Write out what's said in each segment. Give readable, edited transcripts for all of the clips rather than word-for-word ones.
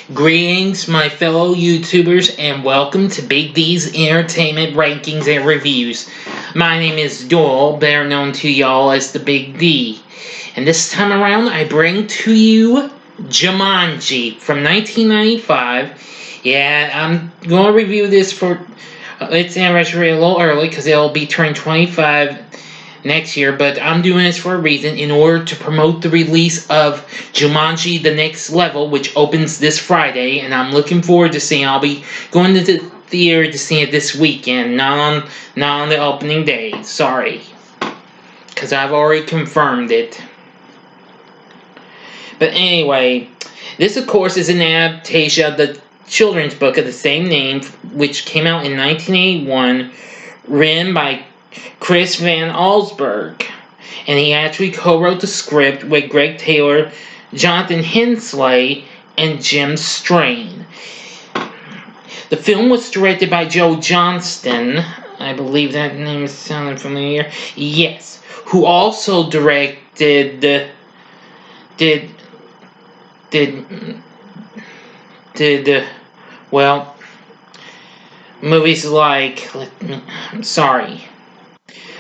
Greetings, my fellow YouTubers, and welcome to Big D's Entertainment Rankings and Reviews. My name is Doyle, better known to y'all as the Big D. And this time around, I bring to you Jumanji from 1995. Yeah, I'm going to review this for its anniversary a little early because it'll be turning 25 next year, but I'm doing this for a reason, in order to promote the release of Jumanji The Next Level, which opens this Friday, and I'm looking forward to seeing. I'll be going to the theater to see it this weekend, not on the opening day. Sorry, because I've already confirmed it. But anyway, this of course is an adaptation of the children's book of the same name, which came out in 1981, written by Chris Van Allsburg, and he actually co-wrote the script with Greg Taylor, Jonathan Hensley, and Jim Strain. The film was directed by Joe Johnston. I believe that name is sounding familiar. Yes, who also directed movies like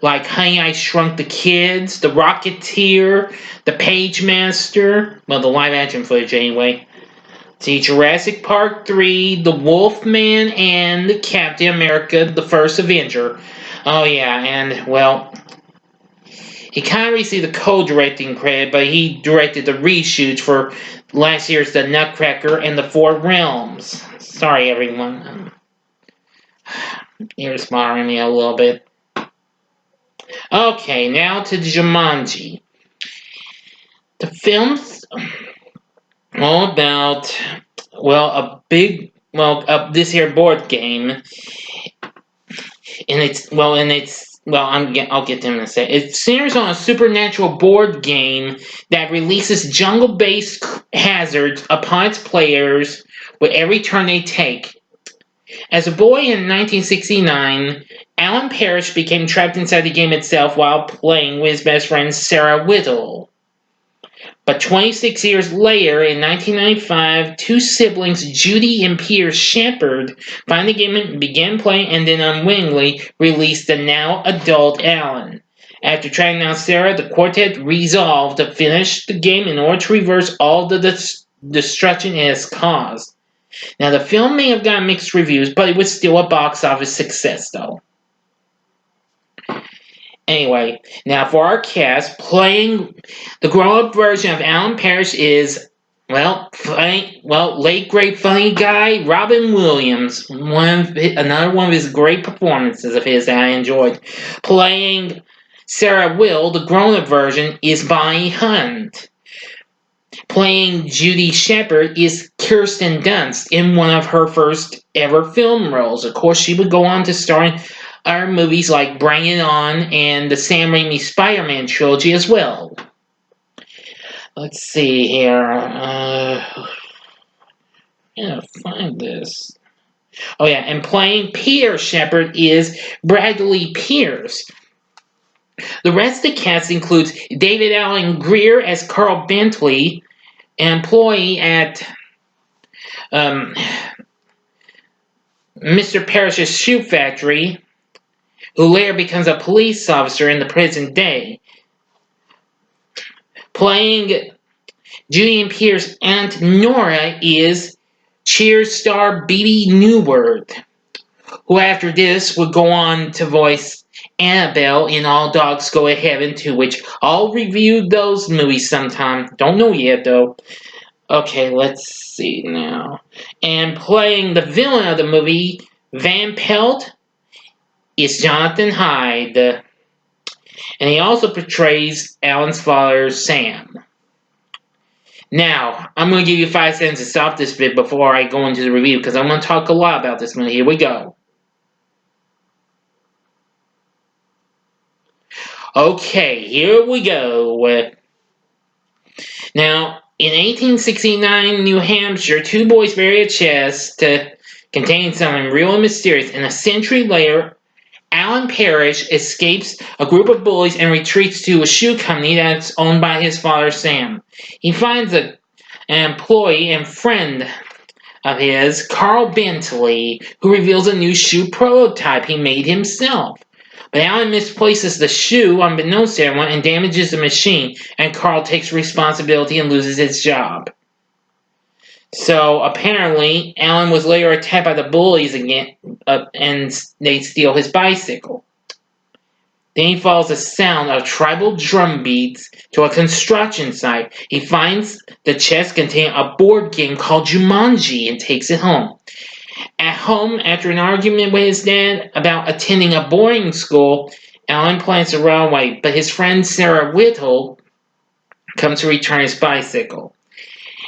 like Honey, I Shrunk the Kids, The Rocketeer, The Page Master, well, the live-action footage anyway. See, Jurassic Park 3, The Wolfman, and Captain America, The First Avenger. Oh yeah, and, well, he kind of received the co-directing credit, but he directed the reshoots for last year's The Nutcracker and The Four Realms. Sorry, everyone. You're smarting me a little bit. Okay, now to Jumanji. The film's all about, this here board game, and I'll get to them in a sec. It centers on a supernatural board game that releases jungle-based hazards upon its players with every turn they take. As a boy in 1969, Alan Parrish became trapped inside the game itself while playing with his best friend Sarah Whittle. But 26 years later, in 1995, two siblings, Judy and Peter Shepard, found the game and began playing, and then unwittingly released the now adult Alan. After tracking down Sarah, the quartet resolved to finish the game in order to reverse all the destruction it has caused. Now, the film may have gotten mixed reviews, but it was still a box office success, though. Anyway, now for our cast, playing the grown-up version of Alan Parrish is, late great funny guy Robin Williams. Another one of his great performances of his that I enjoyed. Playing Sarah Will, the grown-up version, is Bonnie Hunt. Playing Judy Shepard is Kirsten Dunst in one of her first ever film roles. Of course, she would go on to star in other movies like Bring It On and the Sam Raimi Spider-Man trilogy as well. Let's see here. I'm gonna find this. Oh yeah, and playing Peter Shepard is Bradley Pierce. The rest of the cast includes David Allen Greer as Carl Bentley, an employee at Mr. Parrish's shoe factory, who later becomes a police officer in the present day. Playing Judy and Peter's Aunt Nora is Cheers star Bebe Neuwirth, who after this would go on to voice Annabelle in All Dogs Go to Heaven 2, which I'll review those movies sometime. Don't know yet, though. Okay, let's see now. And playing the villain of the movie, Van Pelt, is Jonathan Hyde. And he also portrays Alan's father, Sam. Now, I'm going to give you 5 seconds to stop this bit before I go into the review, because I'm going to talk a lot about this movie. Here we go. Okay, here we go. Now, in 1869 New Hampshire, two boys bury a chest containing something real and mysterious, and a century later, Alan Parrish escapes a group of bullies and retreats to a shoe company that's owned by his father, Sam. He finds an employee and friend of his, Carl Bentley, who reveals a new shoe prototype he made himself. But Alan misplaces the shoe unbeknownst to everyone and damages the machine, and Carl takes responsibility and loses his job. So apparently, Alan was later attacked by the bullies again, and they steal his bicycle. Then he follows the sound of tribal drum beats to a construction site. He finds the chest containing a board game called Jumanji and takes it home. At home, after an argument with his dad about attending a boarding school, Alan plans to run away, but his friend Sarah Whittle comes to return his bicycle.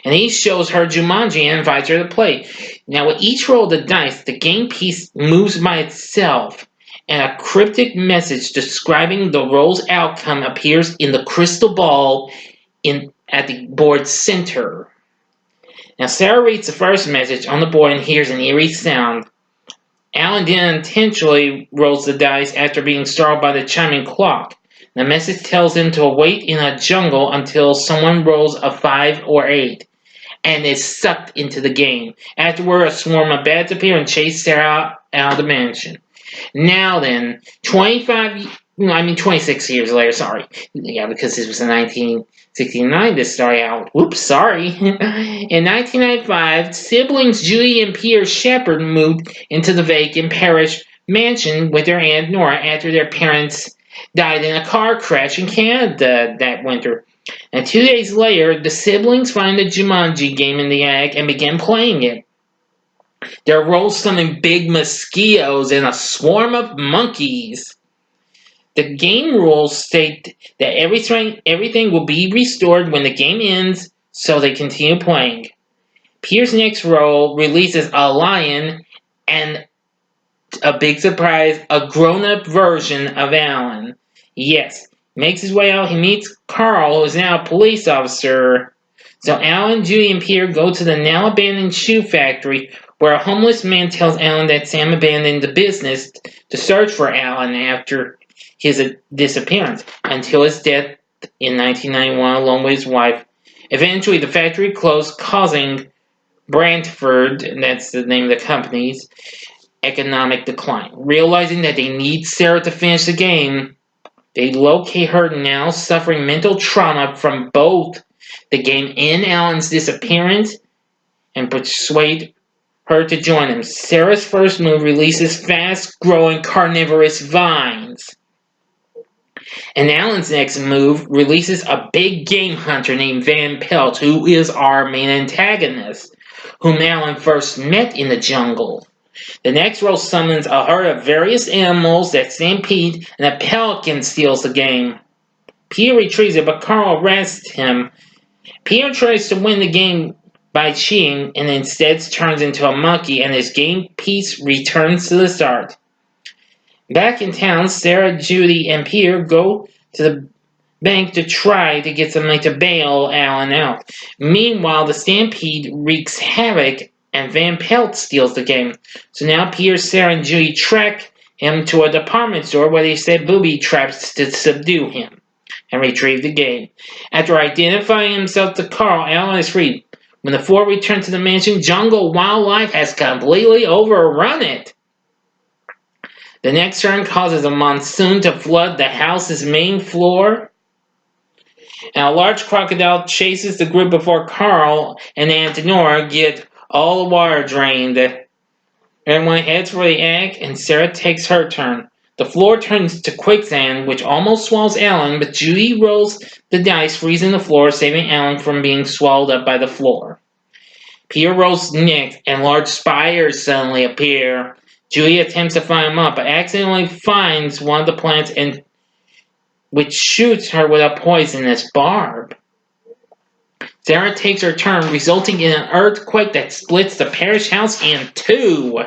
And he shows her Jumanji and invites her to play. Now, with each roll of the dice, the game piece moves by itself, and a cryptic message describing the roll's outcome appears in the crystal ball at the board's center. Now, Sarah reads the first message on the board and hears an eerie sound. Alan then intentionally rolls the dice after being startled by the chiming clock. The message tells him to wait in a jungle until someone rolls a 5 or 8 and is sucked into the game. Afterward, a swarm of bats appear and chase Sarah out of the mansion. Now then, 26 years later, sorry. Yeah, because this was in 1969, this started out. Oops, sorry. In 1995, siblings Judy and Peter Shepard moved into the vacant parish mansion with their Aunt Nora after their parents died in a car crash in Canada that winter. And 2 days later, the siblings find the Jumanji game in the attic and begin playing it. Their roles summon big mosquitoes and a swarm of monkeys. The game rules state that everything will be restored when the game ends, so they continue playing. Pierre's next role releases a lion and, a big surprise, a grown-up version of Alan. Yes, makes his way out. He meets Carl, who is now a police officer. So Alan, Judy, and Pierre go to the now abandoned shoe factory, where a homeless man tells Alan that Sam abandoned the business to search for Alan after his disappearance until his death in 1991 along with his wife. Eventually, the factory closed, causing Brantford, that's the name of the company's, economic decline. Realizing that they need Sarah to finish the game, they locate her now suffering mental trauma from both the game and Alan's disappearance and persuade her to join him. Sarah's first move releases fast-growing carnivorous vines. And Alan's next move releases a big game hunter named Van Pelt, who is our main antagonist, whom Alan first met in the jungle. The next roll summons a herd of various animals that stampede, and a pelican steals the game. Pierre retrieves it, but Carl arrests him. Pierre tries to win the game by cheating, and instead turns into a monkey, and his game piece returns to the start. Back in town, Sarah, Judy, and Pierre go to the bank to try to get some money to bail Alan out. Meanwhile, the stampede wreaks havoc, and Van Pelt steals the game. So now Pierre, Sarah, and Judy track him to a department store where they set booby traps to subdue him and retrieve the game. After identifying himself to Carl, Alan is freed. When the four return to the mansion, jungle wildlife has completely overrun it. The next turn causes a monsoon to flood the house's main floor, and a large crocodile chases the group before Carl and Aunt Nora get all the water drained. Everyone heads for the attic, and Sarah takes her turn. The floor turns to quicksand, which almost swallows Alan, but Judy rolls the dice, freezing the floor, saving Alan from being swallowed up by the floor. Pierre rolls next, and large spiders suddenly appear. Judy attempts to find them up, but accidentally finds one of the plants, and which shoots her with a poisonous barb. Sarah takes her turn, resulting in an earthquake that splits the parish house in two.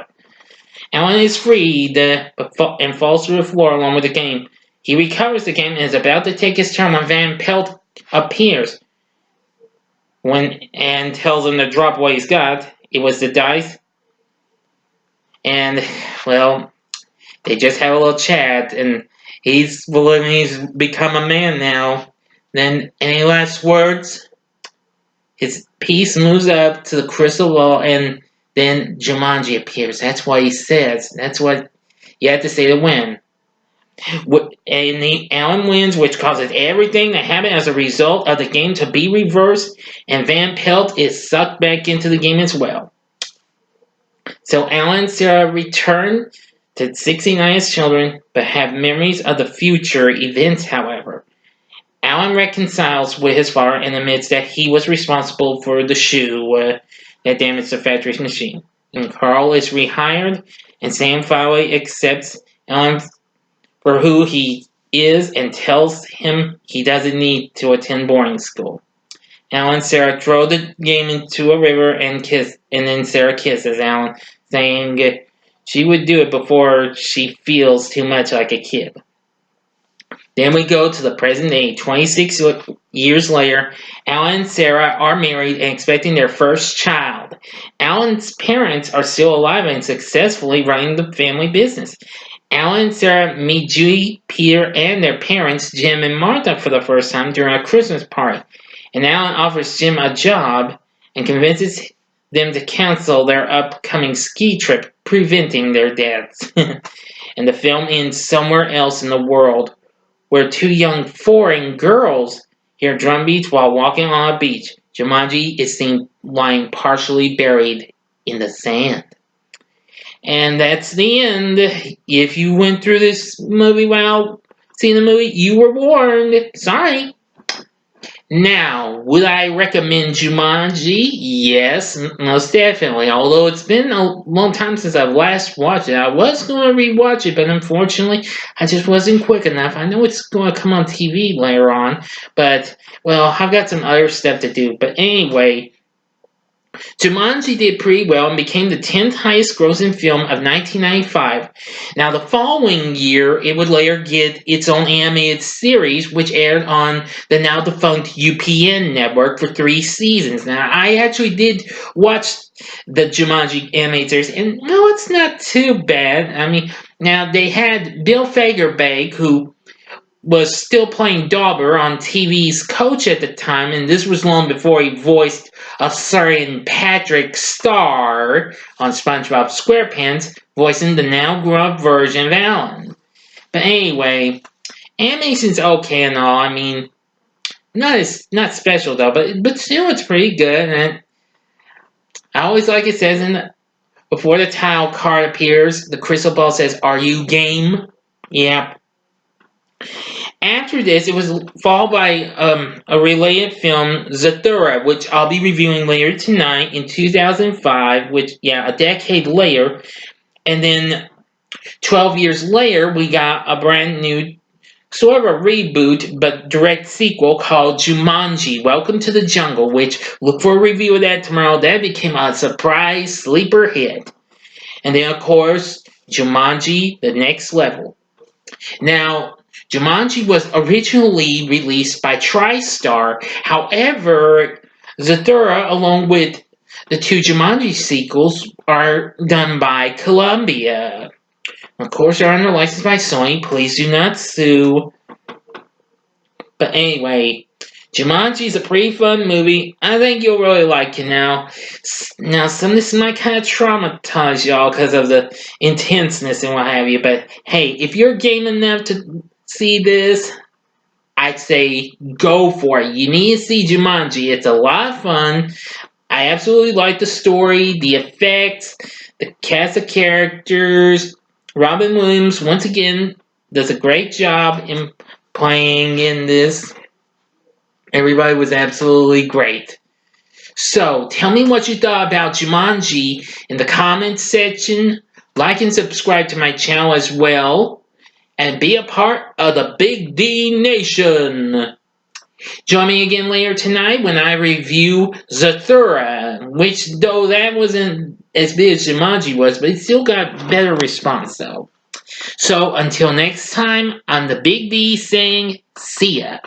Alan is freed and falls through the floor along with the game. He recovers the game and is about to take his turn when Van Pelt appears and tells him to drop what he's got. It was the dice. And, well, they just have a little chat, and he's become a man now. Then, any last words? His piece moves up to the crystal ball, and Then Jumanji appears. That's what he says. That's what you have to say to win. And Alan wins, which causes everything to happen as a result of the game to be reversed, and Van Pelt is sucked back into the game as well. So Alan and Sarah return to 69 as children, but have memories of the future events, however. Alan reconciles with his father and admits that he was responsible for the shoe that damaged the factory's machine. And Carl is rehired, and Sam finally accepts Alan for who he is and tells him he doesn't need to attend boarding school. Alan and Sarah throw the game into a river and kiss, and then Sarah kisses Alan, saying she would do it before she feels too much like a kid. Then we go to the present day. 26 years later, Alan and Sarah are married and expecting their first child. Alan's parents are still alive and successfully running the family business. Alan and Sarah meet Judy, Peter, and their parents, Jim and Martha, for the first time during a Christmas party. And Alan offers Jim a job and convinces them to cancel their upcoming ski trip, preventing their deaths. And the film ends somewhere else in the world, where two young foreign girls hear drum beats while walking on a beach. Jumanji is seen lying partially buried in the sand. And that's the end. If you went through this movie without seeing the movie, you were warned. Sorry. Now, would I recommend Jumanji? Yes, most definitely. Although it's been a long time since I've last watched it. I was going to rewatch it, but unfortunately, I just wasn't quick enough. I know it's going to come on TV later on, but, well, I've got some other stuff to do. But anyway, Jumanji did pretty well and became the 10th highest grossing film of 1995. Now, the following year, it would later get its own animated series, which aired on the now defunct UPN network for 3 seasons. Now, I actually did watch the Jumanji animated series, and no, it's not too bad. I mean, now they had Bill Fagerbakke, who was still playing Dauber on TV's Coach at the time, and this was long before he voiced a certain Patrick Star on SpongeBob SquarePants, voicing the now grown-up version of Alan. But anyway, animation's okay and all. I mean, not special though, but still it's pretty good. And I always like it says before the title card appears, the crystal ball says, "Are you game?" Yeah. After this, it was followed by a related film, Zathura, which I'll be reviewing later tonight in 2005, which, yeah, a decade later. And then 12 years later, we got a brand new, sort of a reboot, but direct sequel called Jumanji, Welcome to the Jungle, which, look for a review of that tomorrow. That became a surprise sleeper hit. And then, of course, Jumanji, The Next Level. Now, Jumanji was originally released by TriStar. However, Zathura, along with the 2 Jumanji sequels, are done by Columbia. Of course, they're under license by Sony. Please do not sue. But anyway, Jumanji is a pretty fun movie. I think you'll really like it now. Now, some of this might kind of traumatize y'all because of the intenseness and what have you. But hey, if you're game enough to see this, I'd say go for it. You need to see Jumanji. It's a lot of fun. I absolutely like the story, the effects, the cast of characters. Robin Williams, once again, does a great job in playing in this. Everybody was absolutely great. So, tell me what you thought about Jumanji in the comments section. Like and subscribe to my channel as well. And be a part of the Big D Nation. Join me again later tonight when I review Zathura, which, though that wasn't as big as Jumanji was, but it still got better response, though. So, until next time, I'm the Big D saying, see ya.